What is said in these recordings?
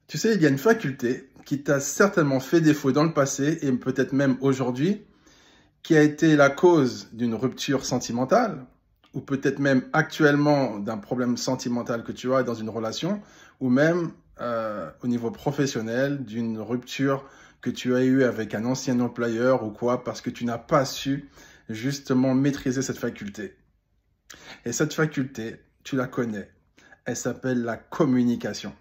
Tu sais, il y a une faculté qui t'a certainement fait défaut dans le passé et peut-être même aujourd'hui, qui a été la cause d'une rupture sentimentale ou peut-être même actuellement d'un problème sentimental que tu as dans une relation ou même au niveau professionnel d'une rupture que tu as eue avec un ancien employeur ou quoi parce que tu n'as pas su justement maîtriser cette faculté. Et cette faculté, tu la connais, elle s'appelle la communication.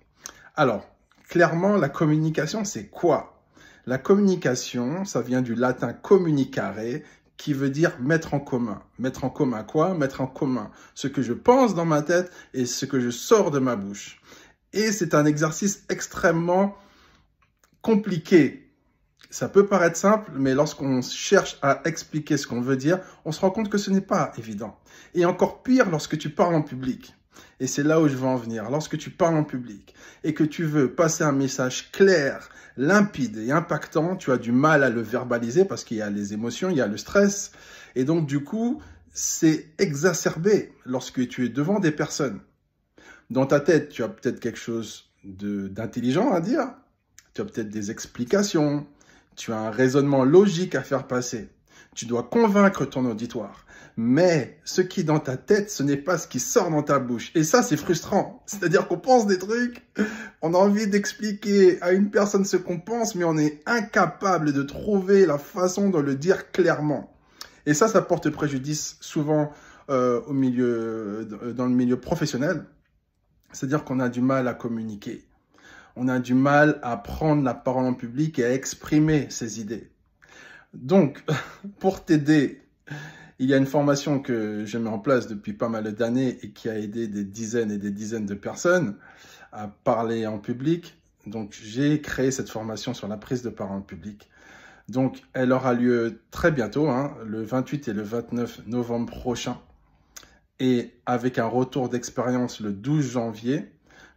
Alors, clairement, la communication, c'est quoi? La communication, ça vient du latin communicare, qui veut dire mettre en commun. Mettre en commun quoi? Mettre en commun ce que je pense dans ma tête et ce que je sors de ma bouche. Et c'est un exercice extrêmement compliqué. Ça peut paraître simple, mais lorsqu'on cherche à expliquer ce qu'on veut dire, on se rend compte que ce n'est pas évident. Et encore pire lorsque tu parles en public. Et c'est là où je veux en venir. Lorsque tu parles en public et que tu veux passer un message clair, limpide et impactant, tu as du mal à le verbaliser parce qu'il y a les émotions, il y a le stress. Et donc, du coup, c'est exacerbé lorsque tu es devant des personnes. Dans ta tête, tu as peut-être quelque chose d'intelligent à dire. Tu as peut-être des explications. Tu as un raisonnement logique à faire passer. Tu dois convaincre ton auditoire. Mais ce qui est dans ta tête, ce n'est pas ce qui sort dans ta bouche. Et ça, c'est frustrant. C'est-à-dire qu'on pense des trucs, on a envie d'expliquer à une personne ce qu'on pense, mais on est incapable de trouver la façon de le dire clairement. Et ça porte préjudice souvent dans le milieu professionnel. C'est-à-dire qu'on a du mal à communiquer. On a du mal à prendre la parole en public et à exprimer ses idées. Donc, pour t'aider, il y a une formation que je mets en place depuis pas mal d'années et qui a aidé des dizaines et des dizaines de personnes à parler en public. Donc, j'ai créé cette formation sur la prise de parole en public. Donc, elle aura lieu très bientôt, le 28 et le 29 novembre prochain. Et avec un retour d'expérience le 12 janvier,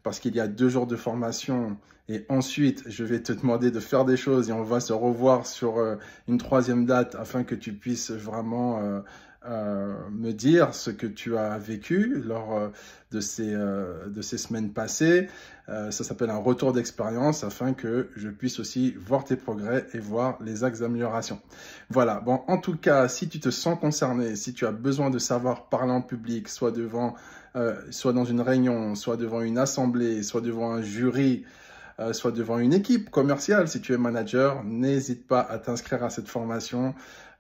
parce qu'il y a 2 jours de formation et ensuite je vais te demander de faire des choses et on va se revoir sur une 3e date afin que tu puisses vraiment me dire ce que tu as vécu lors de ces semaines passées. Ça s'appelle un retour d'expérience afin que je puisse aussi voir tes progrès et voir les axes d'amélioration. Voilà, bon, en tout cas, si tu te sens concerné, si tu as besoin de savoir parler en public, soit dans une réunion, soit devant une assemblée, soit devant un jury, soit devant une équipe commerciale, si tu es manager, n'hésite pas à t'inscrire à cette formation.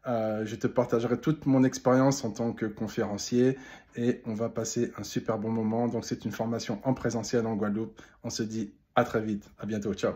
Je te partagerai toute mon expérience en tant que conférencier et on va passer un super bon moment. Donc, c'est une formation en présentiel en Guadeloupe. On se dit à très vite. À bientôt. Ciao.